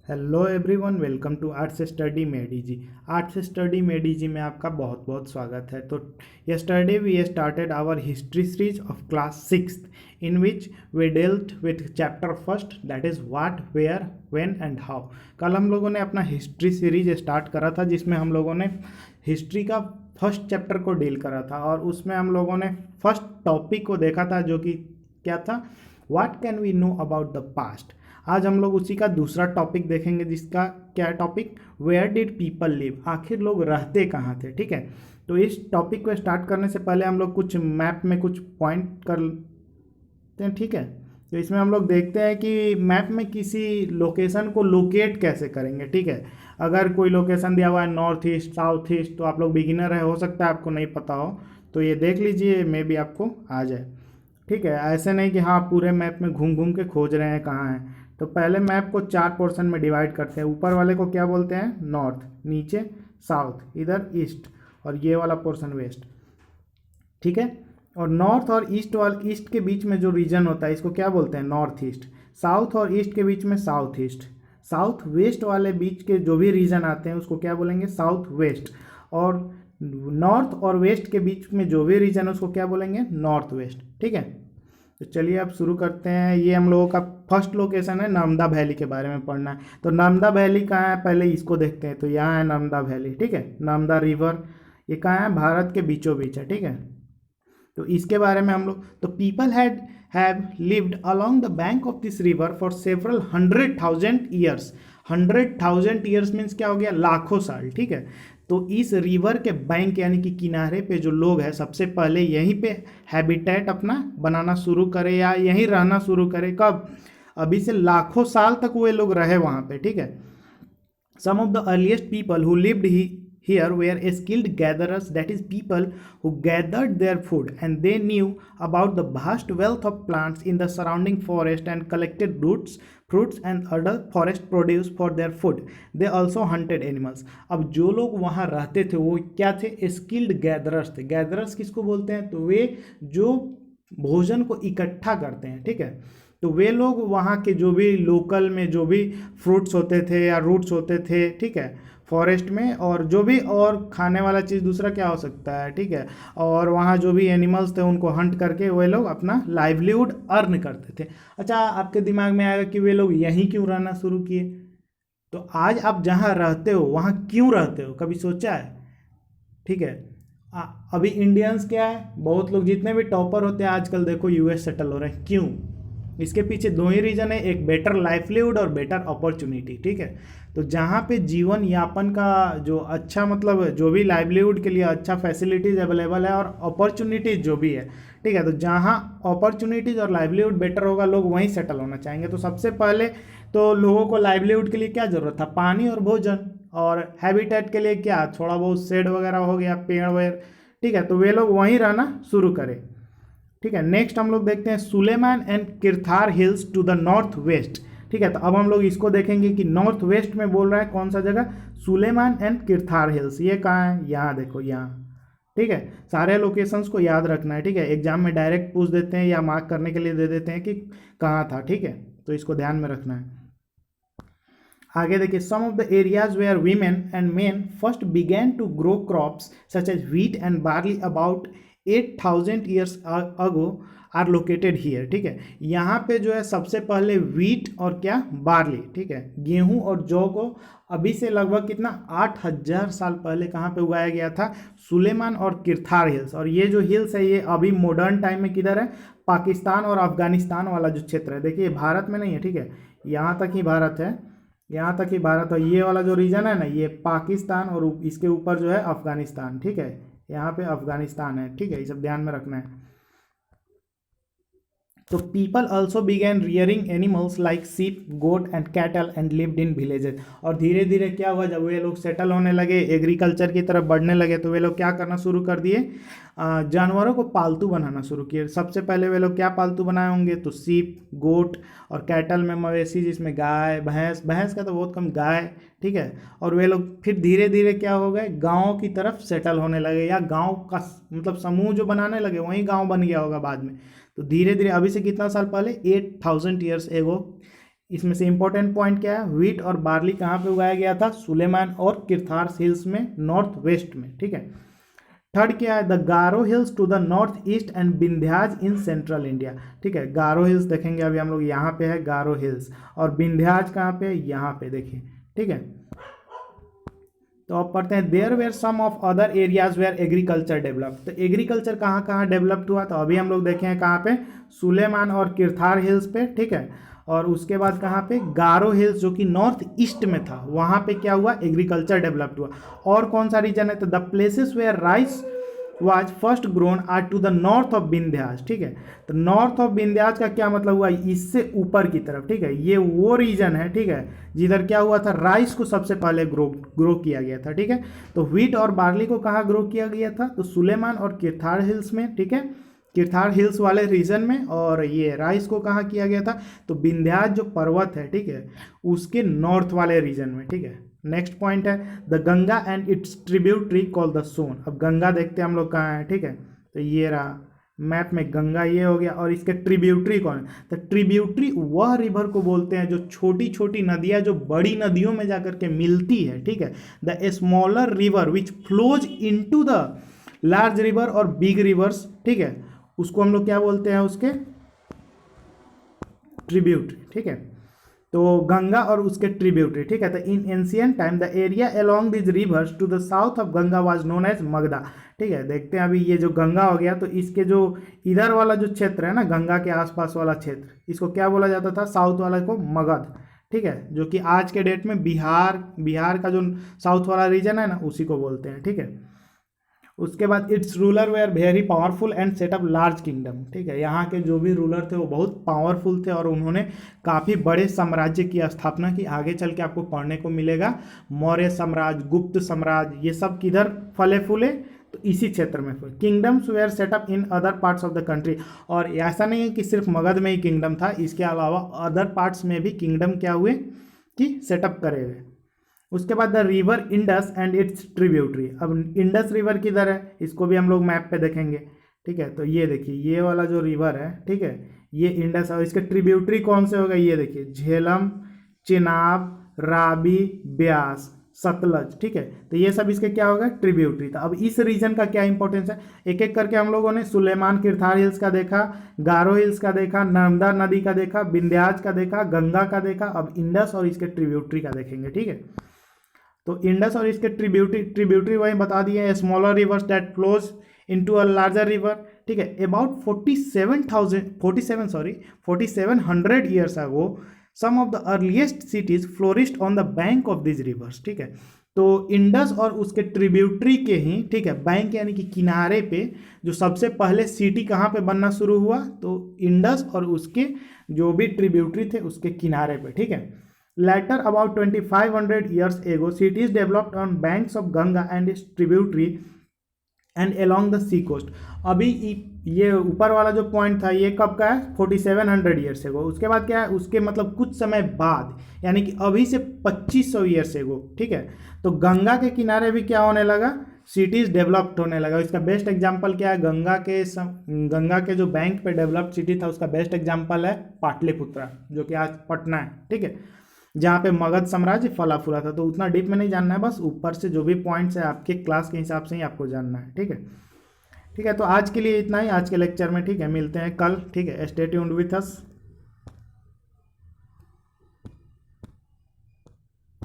Hello everyone, welcome to arts study मेडीजी। Arts study मेडीजी में आपका बहुत बहुत स्वागत है। तो yesterday we started our history series of class sixth in which we dealt with chapter first, that is what, where, when and how. कल हम लोगों ने अपना हिस्ट्री सीरीज स्टार्ट करा था जिसमें हम लोगों ने हिस्ट्री का फर्स्ट चैप्टर को डील करा था और उसमें हम लोगों ने फर्स्ट टॉपिक को देखा था जो कि क्या था, what can we know about the past. आज हम लोग उसी का दूसरा टॉपिक देखेंगे जिसका क्या topic, where did people live, आखिर लोग रहते कहाँ थे। ठीक है, तो इस टॉपिक को स्टार्ट करने से पहले हम लोग कुछ मैप में कुछ पॉइंट कर लेते हैं। ठीक है, तो इसमें हम लोग देखते हैं कि मैप में किसी लोकेशन को लोकेट कैसे करेंगे। ठीक है, अगर कोई लोकेशन दिया हुआ है नॉर्थ ईस्ट, साउथ ईस्ट, तो आप लोग बिगिनर है, हो सकता है आपको नहीं पता हो, तो ये देख लीजिए, मे बी आपको आ जाए। ठीक है, ऐसे नहीं कि हाँ पूरे मैप में घूम घूम के खोज रहे हैं कहाँ है। तो पहले मैप को 4 पोर्शन में डिवाइड करते हैं। ऊपर वाले को क्या बोलते हैं, नॉर्थ, नीचे साउथ, इधर ईस्ट, और ये वाला पोर्शन वेस्ट। ठीक है, और नॉर्थ और ईस्ट के बीच में जो रीजन होता है इसको क्या बोलते हैं, नॉर्थ ईस्ट। साउथ और ईस्ट के बीच में साउथ ईस्ट। साउथ वेस्ट वाले बीच के जो भी रीजन आते हैं उसको क्या बोलेंगे, साउथ वेस्ट। और नॉर्थ और वेस्ट के बीच में जो भी रीजन है उसको क्या बोलेंगे, नॉर्थ वेस्ट। ठीक है, तो चलिए अब शुरू करते हैं। ये हम लोगों का फर्स्ट लोकेशन है, नर्मदा वैली के बारे में पढ़ना है। तो नर्मदा वैली कहाँ है, पहले इसको देखते हैं। तो यहाँ है नर्मदा वैली। ठीक है, नर्मदा रिवर ये कहाँ है, भारत के बीचों बीच है। ठीक है, तो इसके बारे में हम लोग, तो people have lived along the bank of this river for several 100,000 years. 100,000 years means क्या हो गया, लाखों साल। ठीक है, तो इस रिवर के बैंक यानी कि किनारे पे जो लोग हैं सबसे पहले यहीं पे हैबिटेट अपना बनाना शुरू करे या यहीं रहना शुरू करे। कब, अभी से लाखों साल तक वो लोग रहे वहाँ पे। ठीक है, some of the earliest people who lived here were skilled gatherers, that is people who gathered their food, and they knew about the vast wealth of plants in the surrounding forest and collected roots, fruits and other forest produce for their food. They also hunted animals. अब जो लोग वहाँ रहते थे वो क्या थे, skilled gatherers थे। गैदरर्स किसको बोलते हैं, तो वे जो भोजन को इकट्ठा करते हैं। ठीक है, तो वे लोग वहाँ के जो भी लोकल में जो भी फ्रूट्स होते थे या रूट्स होते थे, ठीक है, फॉरेस्ट में, और जो भी और खाने वाला चीज़ दूसरा क्या हो सकता है। ठीक है, और वहाँ जो भी एनिमल्स थे उनको हंट करके वे लोग अपना लाइवलीहुड अर्न करते थे। अच्छा, आपके दिमाग में आएगा कि वे लोग यहीं क्यों रहना शुरू किए। तो आज आप जहाँ रहते हो वहाँ क्यों रहते हो, कभी सोचा है। ठीक है, अभी इंडियंस क्या है, बहुत लोग जितने भी टॉपर होते हैं आजकल देखो यूएस सेटल हो रहे हैं। क्यों, इसके पीछे दो ही रीजन है, एक बेटर लाइवलीहुड और बेटर अपॉर्चुनिटी। ठीक है, तो जहाँ पे जीवन यापन का जो अच्छा, मतलब जो भी लाइवलीहुड के लिए अच्छा फैसिलिटीज़ अवेलेबल है और अपॉर्चुनिटीज़ जो भी है, ठीक है, तो जहाँ अपॉर्चुनिटीज़ और लाइवलीहुड बेटर होगा लोग वहीं सेटल होना चाहेंगे। तो सबसे पहले तो लोगों को लाइवलीहुड के लिए क्या ज़रूरत था, पानी और भोजन, और हैबिटेट के लिए क्या, थोड़ा बहुत शेड वगैरह हो गया, पेड़ वेड़। ठीक है, तो वे लोग वहीं रहना शुरू करें। ठीक है, नेक्स्ट हम लोग देखते हैं Sulaiman and Kirthar hills to the north west. ठीक है, तो अब हम लोग इसको देखेंगे कि नॉर्थ वेस्ट में बोल रहा है कौन सा जगह, सुलेमान एंड किरथार हिल्स। ये कहाँ है, यहाँ देखो, यहाँ। ठीक है, सारे लोकेशंस को याद रखना है। ठीक है, एग्जाम में डायरेक्ट पूछ देते हैं या मार्क करने के लिए दे देते हैं कि कहाँ था। ठीक है, तो इसको ध्यान में रखना है। आगे देखिए, some of the areas where women and men first began to grow crops such as wheat and barley about 8,000 years ago are located here. ठीक है, यहाँ पे जो है सबसे पहले व्हीट और क्या, बार्ली, ठीक है, गेहूं और जौ को अभी से लगभग कितना, 8,000 साल पहले कहाँ पे उगाया गया था, सुलेमान और किरथार हिल्स। और ये जो हिल्स है ये अभी मॉडर्न टाइम में किधर है, पाकिस्तान और अफगानिस्तान वाला जो क्षेत्र है। देखिए भारत में नहीं है। ठीक है, यहाँ तक ही भारत है, यहाँ तक ही भारत, और ये वाला जो रीजन है ना ये पाकिस्तान, और इसके ऊपर जो है अफगानिस्तान। ठीक है, यहाँ पे अफगानिस्तान है। ठीक है, ये सब ध्यान में रखना है। तो people also began rearing animals like sheep, goat and cattle and lived in villages. और धीरे धीरे क्या हुआ, जब वे लोग सेटल होने लगे, एग्रीकल्चर की तरफ बढ़ने लगे, तो वे लोग क्या करना शुरू कर दिए, जानवरों को पालतू बनाना शुरू किए। सबसे पहले वे लोग क्या पालतू बनाए होंगे, तो सीप, गोट और कैटल में मवेशी, जिसमें गाय, भैंस, भैंस का तो बहुत कम, गाय। ठीक है, और वे लोग फिर धीरे धीरे क्या हो गए, गाँव की तरफ सेटल होने लगे, या गाँव का मतलब समूह जो बनाने लगे वहीं गाँव बन गया होगा बाद में। तो धीरे धीरे अभी से कितना साल पहले, 8,000 ईयर्स एगो इसमें से इंपॉर्टेंट पॉइंट क्या है, व्हीट और बार्ली कहाँ पे उगाया गया था, सुलेमान और किरथार हिल्स में, नॉर्थ वेस्ट में, ठीक है। थर्ड क्या है, the Garo hills to the north east and Vindhyas in central India, ठीक है। गारो हिल्स देखेंगे अभी हम लोग, यहाँ पे है गारो हिल्स, और विंध्याज कहाँ पे, यहाँ पे देखिए, ठीक है। तो अब पढ़ते हैं, there were some of other areas where agriculture develop. तो एग्रीकल्चर कहाँ कहाँ डेवलप्ड हुआ, तो अभी हम लोग देखे हैं कहाँ पे, सुलेमान और किरथार हिल्स पे, ठीक है। और उसके बाद कहाँ पे, गारो हिल्स जो कि नॉर्थ ईस्ट में था, वहाँ पे क्या हुआ, एग्रीकल्चर डेवलप्ड हुआ। और कौन सा रीजन है, तो the places where rice was first grown are to the north of Vindhyas, ठीक है। तो नॉर्थ ऑफ विंध्याज का क्या मतलब हुआ, इससे ऊपर की तरफ, ठीक है। ये वो रीजन है, ठीक है, जिधर क्या हुआ था, राइस को सबसे पहले ग्रो किया गया था, ठीक है। तो व्हीट और बार्ली को कहाँ ग्रो किया गया था, तो सुलेमान और किरथार हिल्स में, ठीक है, किरथार हिल्स वाले रीजन में। और ये राइस को कहाँ किया गया था, तो विंध्याज जो पर्वत है, ठीक है, उसके नॉर्थ वाले रीजन में, ठीक है। नेक्स्ट पॉइंट है, the Ganga and its tributary call the Son. अब गंगा देखते हैं हम लोग कहाँ है, ठीक है। तो ये रहा मैप में गंगा, ये हो गया। और इसके ट्रिब्यूटरी कौन है, तो ट्रिब्यूटरी वह रिवर को बोलते हैं जो छोटी छोटी नदियाँ जो बड़ी नदियों में जाकर के मिलती है, ठीक है। The smaller river which flows into the large river और बिग रिवर्स, ठीक है, उसको हम लोग क्या बोलते हैं, उसके ट्रिब्यूटरी, ठीक है। तो गंगा और उसके ट्रिब्यूटरी, ठीक है। तो in ancient time the area along this rivers to the south of Ganga was known as Magadha, ठीक है। देखते हैं अभी ये जो गंगा हो गया, तो इसके जो इधर वाला जो क्षेत्र है ना, गंगा के आसपास वाला क्षेत्र, इसको क्या बोला जाता था, साउथ वाला को मगध, ठीक है, जो कि आज के डेट में बिहार का जो साउथ वाला रीजन है ना, उसी को बोलते हैं, ठीक है। उसके बाद its ruler were very powerful and set up large kingdom, ठीक है। यहाँ के जो भी रूलर थे वो बहुत पावरफुल थे और उन्होंने काफ़ी बड़े साम्राज्य की स्थापना की। आगे चल के आपको पढ़ने को मिलेगा, मौर्य साम्राज्य, गुप्त साम्राज्य, ये सब किधर फले फूले, तो इसी क्षेत्र में फले। Kingdoms were set up in other parts of the country, और ऐसा नहीं है कि सिर्फ मगध में ही किंगडम था, इसके अलावा अदर पार्ट्स में भी किंगडम क्या हुए कि सेटअप करे हुए। उसके बाद the river Indus and its tributary. अब इंडस रिवर किधर है, इसको भी हम लोग मैप पे देखेंगे, ठीक है। तो ये देखिए, ये वाला जो रिवर है, ठीक है, ये इंडस, और इसके ट्रिब्यूटरी कौन से होगा, ये देखिए, झेलम, चिनाब, रावी, ब्यास, सतलज, ठीक है। तो ये सब इसके क्या होगा, ट्रिब्यूटरी। तो अब इस रीजन का क्या इंपॉर्टेंस है, एक एक करके हम लोगों ने सुलेमान किरथार हिल्स का देखा, गारो हिल्स का देखा, नर्मदा नदी का देखा, विंध्याज का देखा, गंगा का देखा, अब इंडस और इसके ट्रिब्यूटरी का देखेंगे, ठीक है। तो इंडस और इसके ट्रिब्यूटरी वही बता दिए, smaller rivers that flows into a larger river, ठीक है। About 4700 years ago some of the earliest cities flourished on the bank of this rivers, ठीक है। तो इंडस और उसके ट्रिब्यूटरी के ही, ठीक है, बैंक यानी कि किनारे पे जो सबसे पहले सिटी कहाँ पे बनना शुरू हुआ, तो इंडस और उसके जो भी ट्रिब्यूटरी थे उसके किनारे पे, ठीक है। Later, about 2500 years ago, cities developed on banks of Ganga and its tributary and along the sea coast. अभी ये ऊपर वाला जो पॉइंट था ये कब का है, 4700 ईयर्स एगो। उसके बाद क्या है, उसके मतलब कुछ समय बाद, यानी कि अभी से 2500 ईयर्स एगो, ठीक है। तो गंगा के किनारे भी क्या होने लगा, सिटीज़ डेवलप्ड होने लगा। इसका बेस्ट एग्जांपल क्या है, गंगा के जो बैंक पे डेवलप्ड सिटी था उसका बेस्ट एग्जांपल है पाटलिपुत्रा, जो कि आज पटना है, ठीक है, जहाँ पे मगध साम्राज्य फला फूला था। तो उतना डीप में नहीं जानना है, बस ऊपर से जो भी पॉइंट्स है आपके क्लास के हिसाब से ही आपको जानना है, ठीक है। ठीक है, तो आज के लिए इतना ही आज के लेक्चर में, ठीक है। मिलते हैं कल, ठीक है। Stay tuned with us.